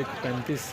1.35